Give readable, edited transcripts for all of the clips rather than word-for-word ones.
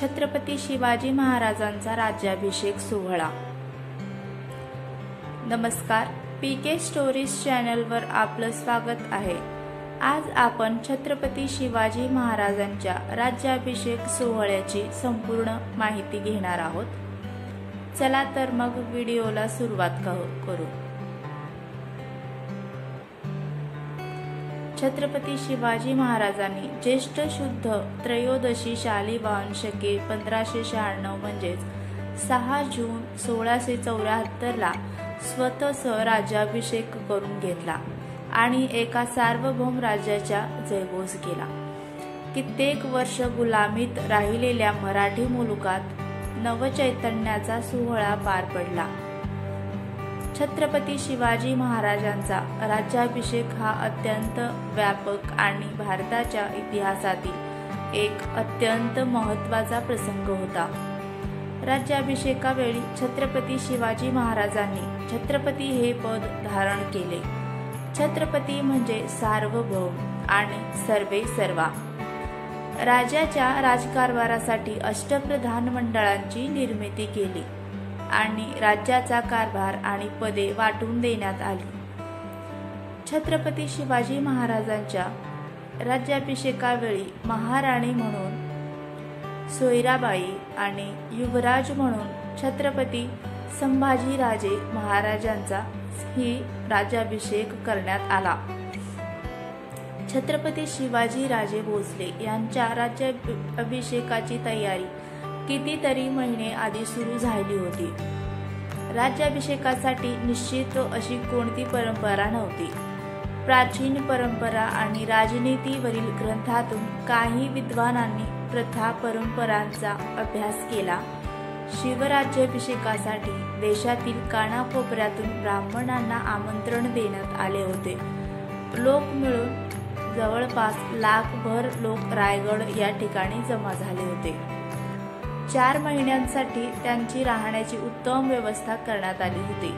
छत्रपती शिवाजी महाराजांचा राज्याभिषेक सोहळा। नमस्कार, पीके स्टोरीज चॅनलवर आपलं स्वागत आहे। आज आपण छत्रपती शिवाजी महाराजांच्या राज्याभिषेक सोहळ्याची संपूर्ण माहिती घेणार आहोत। चला तर मग व्हिडिओला सुरुवात करू। छत्रपती शिवाजी महाराजांनी ज्येष्ठ शुद्ध त्रयोदशी शालिवाहन शके 1596 म्हणजेच 6 जून 1674 ला स्वतःच राज्याभिषेक करून घेतला आणि एका सार्वभौम राज्याचा जयघोष केला। कित्येक वर्ष गुलामीत राहिलेल्या मराठी मुलुखात नवचैतन्याचा सोहळा पार पडला। छत्रपती शिवाजी महाराजांचा राज्याभिषेक हा अत्यंत व्यापक आणि भारताच्या इतिहासातील एक अत्यंत महत्त्वाचा प्रसंग होता। राज्याभिषेकावेळी छत्रपती शिवाजी महाराजांनी छत्रपती हे पद धारण केले। छत्रपती म्हणजे सार्वभौम आणि सर्वे सर्वा। राजाच्या राजकारभारासाठी अष्टप्रधान मंडळांची निर्मिती केली आणि राज्याचा कारभार आणि पदे वाटून देण्यात आली। छत्रपती शिवाजी महाराजांच्या राज्याभिषेकावेळी महाराणी म्हणून सोयराबाई आणि युवराज म्हणून छत्रपती संभाजीराजे महाराजांचा ही राज्याभिषेक करण्यात आला। छत्रपती शिवाजीराजे भोसले यांच्या राज्याभिषेकाची तयारी कितीतरी महिने आधी सुरू झाली होती। राज्याभिषेकासाठी निश्चित अशी कोणती परंपरा नव्हती। प्राचीन परंपरा आणि राजनीतीवरील ग्रंथातून काही विद्वानांनी प्रथा परंपरांचा अभ्यास केला। शिवराज्याभिषेकासाठी देशातील कानाकोपऱ्यातून ब्राह्मणांना आमंत्रण देण्यात आले होते। लोक मिळून जवळपास लाखभर लोक रायगड या ठिकाणी जमा झाले होते। 4 महिन्यांसाठी त्यांची राहण्याची उत्तम व्यवस्था करण्यात आली होती।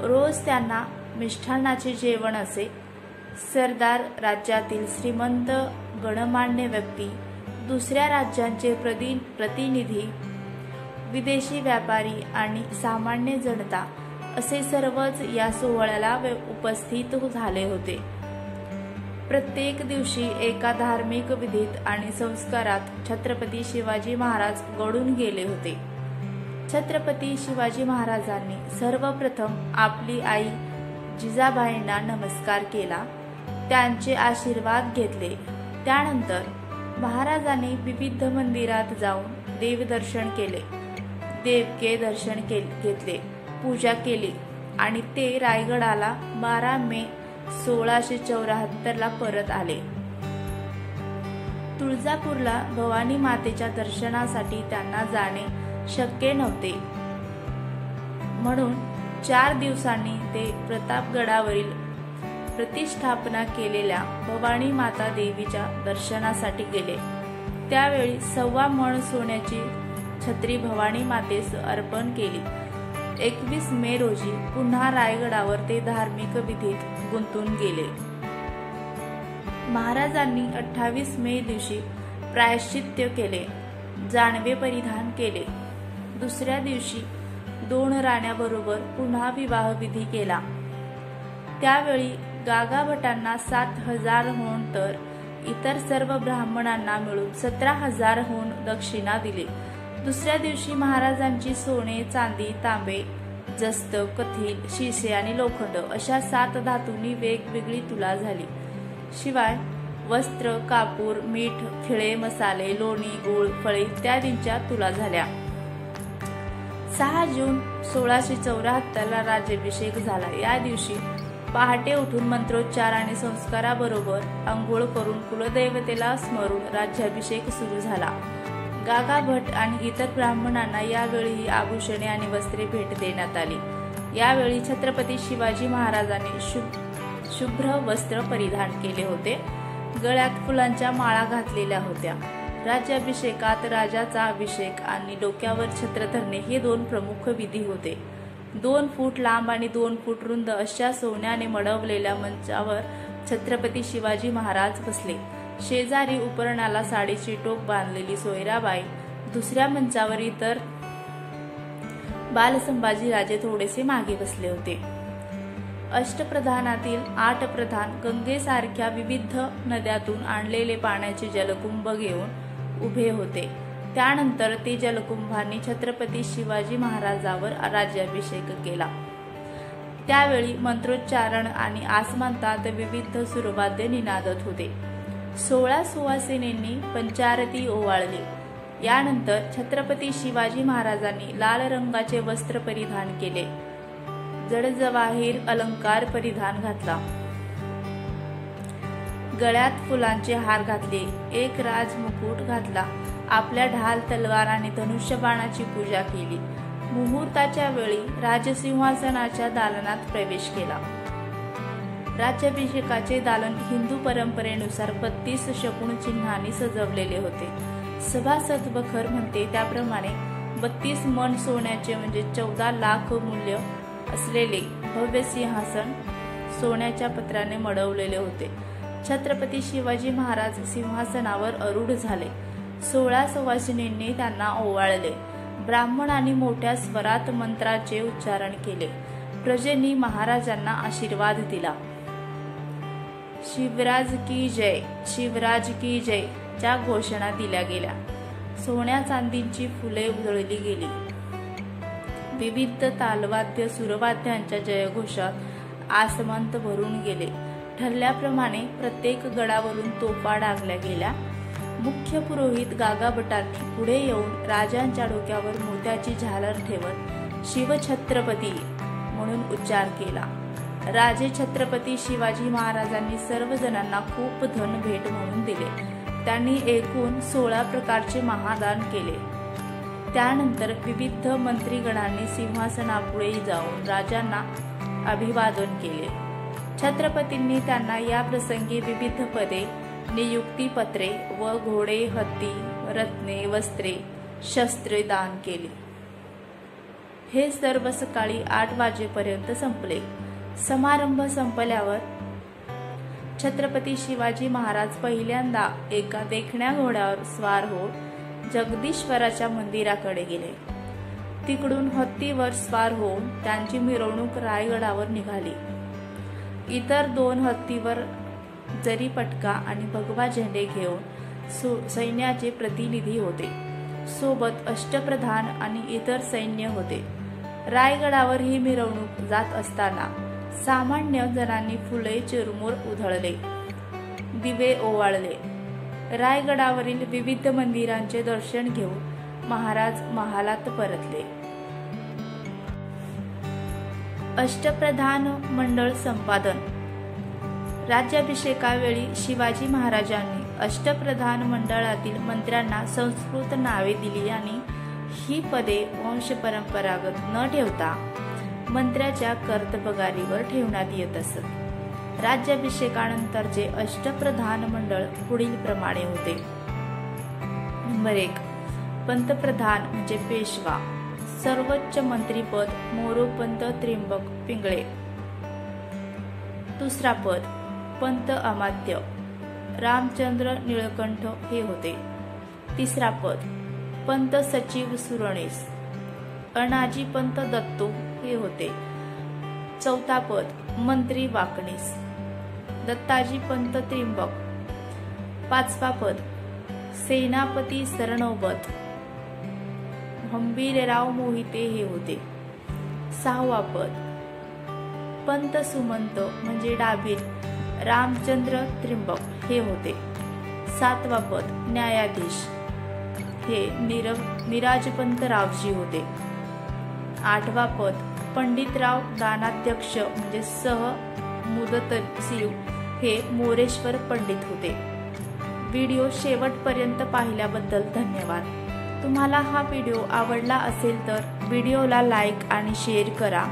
रोज त्यांना मिष्ठान्नाचे जेवण असे। सरदार, राज्यातील श्रीमंत गणमान्य व्यक्ती, दुसऱ्या राज्यांचे प्रतिनिधी, विदेशी व्यापारी आणि सामान्य जनता असे सर्वच या सोहळ्याला उपस्थित झाले होते। प्रत्येक दिवशी एका धार्मिक विधीत आणि संस्कारात छत्रपती शिवाजी महाराज गढून गेले होते। छत्रपती शिवाजी महाराजांनी सर्वप्रथम आपली आई जिजाबाईंना नमस्कार केला, त्यांचे आशीर्वाद घेतले। त्यानंतर महाराजांनी विविध मंदिरात जाऊन देवदर्शन केले, देवके दर्शन घेतले, पूजा केली आणि ते रायगडाला 12 मे 1674 ला परत आले। तुळजापूरला भवानी मातेच्या दर्शनासाठी त्यांना जाणे शक्य नव्हते, म्हणून 4 दिवसांनी ते प्रतापगडावरील प्रतिष्ठापना केलेल्या भवानी माता देवीच्या दर्शनासाठी गेले। त्यावेळी 1.25 मण सोन्याची छत्री भवानी मातेस अर्पण केली। 21 मे रोजी पुन्हा रायगडावर ते धार्मिक विधीत गुंतून गेले। महाराजांनी 28 मे दिवशी प्रायश्चित्य केले, जानवे परिधान केले। दुसऱ्या दिवशी 2 राण्यांबरोबर पुन्हा विवाह विधी केला। त्यावेळी गागाभटांना 7,000 होन तर इतर सर्व ब्राह्मणांना मिळून 17,000 होन दक्षिणा दिली। दुसऱ्या दिवशी महाराजांची सोने, चांदी, तांबे, जस्त, कथील, शिसे आणि लोखंड अशा 7 धातूंनी वेगवेगळी तुला झाली। शिवाय वस्त्र, कापूर, मीठ, खिळे मसाले, लोणी, गूळ, फळे इत्यादींच्या तुला झाल्या। 6 जून 1674 ला राज्याभिषेक झाला। या दिवशी पहाटे उठून मंत्रोच्चार आणि संस्काराबरोबर अंघोळ करून कुलदैवतेला स्मरून राज्याभिषेक सुरू झाला। गागाभट आणि इतर ब्राह्मणांना यावेळी आभूषणे आणि वस्त्रे भेट देण्यात आली। यावेळी छत्रपती शिवाजी महाराजांनी शुभ्र वस्त्र परिधान केले होते, गळ्यात फुलांच्या माळा घातलेल्या होत्या। राज्याभिषेकात राजाचा अभिषेक आणि डोक्यावर छत्र धरणे हे 2 प्रमुख विधी होते। 2 फूट लांब आणि 2 फूट रुंद अशा सोन्याने मडवलेल्या मंचावर छत्रपती शिवाजी महाराज बसले। शेजारी उपरणाला साडीची टोक बांधलेली सोयराबाई दुसऱ्या मंचावर इतर बालसंभाजीराजे थोडेसे मागे बसले होते. अष्टप्रधानातील 8 प्रधान गंगेसारख्या विविध नद्यातून आणलेले पाण्याचे जलकुंभ घेऊन उभे होते. त्यानंतर ते जलकुंभांनी छत्रपती शिवाजी महाराजांवर राज्याभिषेक केला. त्यावेळी मंत्रोच्चारण आणि आसमंतात विविध सुरवाद्य निनादत होते. 16 सुवासिनींनी पंचारती ओवाळली. यानंतर छत्रपती शिवाजी महाराजांनी लाल रंगाचे वस्त्र परिधान केले. जडजवाहीर अलंकार परिधान घातला. गळ्यात फुलांचे हार घातले. एक राजमुकुट घातला. आपल्या ढाल तलवार आणि धनुष्यबाणाची पूजा केली. मुहूर्ताच्या वेळी राजसिंहासनाच्या दालनात प्रवेश केला. राज्याभिषेकाचे दालन हिंदू परंपरेनुसार 32 शकुन चिन्हांनी सजवलेले होते. सभासद बखर म्हणते त्याप्रमाणे 32 मन सोन्याचे म्हणजे 14 लाख मूल्य असलेले भव्य सिंहासन सोन्याच्या पत्र्याने मडवलेले होते. छत्रपती शिवाजी महाराज सिंहासनावर आरूढ झाले. 16 सुवासिनींनी त्यांना ओवाळले. ब्राह्मणांनी मोठ्या स्वरात मंत्राचे उच्चारण केले. प्रजेनी महाराजांना आशीर्वाद दिला. शिवराज की जय, शिवराज की जय च्या घोषणा दिल्या गेल्या. सोन्या चांदीची फुले उधळली गेली. विविध तालवाद्य सुरवाद्यांच्या जयघोषात आसमंत भरून गेले. ठरल्याप्रमाणे प्रत्येक गडावरून तोफा डागल्या गेल्या. मुख्य पुरोहित गागाभटांनी पुढे येऊन राजांच्या डोक्यावर मोत्याची झालर ठेवत शिवछत्रपती म्हणून उच्चार केला. राजे छत्रपती शिवाजी महाराजांनी सर्वजणांना खूप धन भेट म्हणून दिले. त्यांनी एकूण 16 प्रकारचे महादान केले. त्यानंतर विविध मंत्रीगणांनी सिंहासनापुढे जाऊन राजांना अभिवादन केले. छत्रपतींनी त्यांना या प्रसंगी विविध पदे, नियुक्तीपत्रे व घोडे, हत्ती, रत्ने, वस्त्रे, शस्त्रे दान केली. हे सर्व सकाळी 8 वाजेपर्यंत संपले. समारंभ संपल्यावर छत्रपती शिवाजी महाराज पहिल्यांदा एका देखण्या घोड्यावर स्वार होऊन जगदीश्वराच्या मंदिराकडे गेले. तिकडून हत्तीवर स्वार होऊन त्यांची मिरवणूक रायगडावर निघाली. इतर 2 हत्तीवर जरी पटका आणि भगवा झेंडे घेऊन सैन्याचे प्रतिनिधी होते. सोबत अष्टप्रधान आणि इतर सैन्य होते. रायगडावर ही मिरवणूक जात असताना सामान्य जणांनी फुले चिरमुर उधळले, दिवे ओवाळले. रायगडावरील विविध मंदिरांचे दर्शन घेऊन महाराज महालात परतले. अष्टप्रधान मंडळ संपादन. राज्याभिषेकावेळी शिवाजी महाराजांनी अष्टप्रधान मंडळातील मंत्र्यांना संस्कृत नावे दिली आणि ही पदे वंशपरंपरागत न ठेवता मंत्र्याच्या कर्तबगारीवर ठेवण्यात येत असत. राज्याभिषेकानंतरचे अष्टप्रधान मंडळ पुढील प्रमाणे होते. नंबर 1. पंतप्रधान म्हणजे पेशवा. सर्वोच्च मंत्रीपद मोरोपंत त्र्यंबक पिंगळे. दुसरा पद पंत अमात्य रामचंद्र निळकंठ हे होते. तिसरा पद पंत सचिव सुरणेस अनाजी पंत दत्तो हे होते. चौथा पद मंत्री वाकणीस दत्ताजी पंत त्र्यंबक. पाचवा पद सेनापती सरनौबत हंबीरराव मोहिते हे होते. सहावा पद पंत सुमंत म्हणजे डाबीर रामचंद्र त्र्यंबक हे होते. सातवा पद न्यायाधीश हे मिराजपंत रावजी होते. आठवा पद पंडितराव दानाध्यक्ष म्हणजे सह मुदतसीव हे मोरेश्वर पंडित होते. व्हिडिओ शेवटपर्यंत पाहिल्याबद्दल धन्यवाद. तुम्हाला हा व्हिडिओ आवडला असेल तर व्हिडिओला लाईक आणि शेअर करा.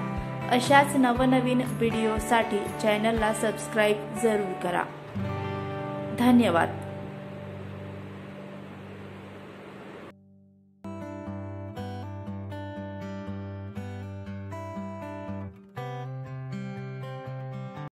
अशाच नवनवीन व्हिडिओसाठी चॅनलला सबस्क्राईब जरूर करा. धन्यवाद.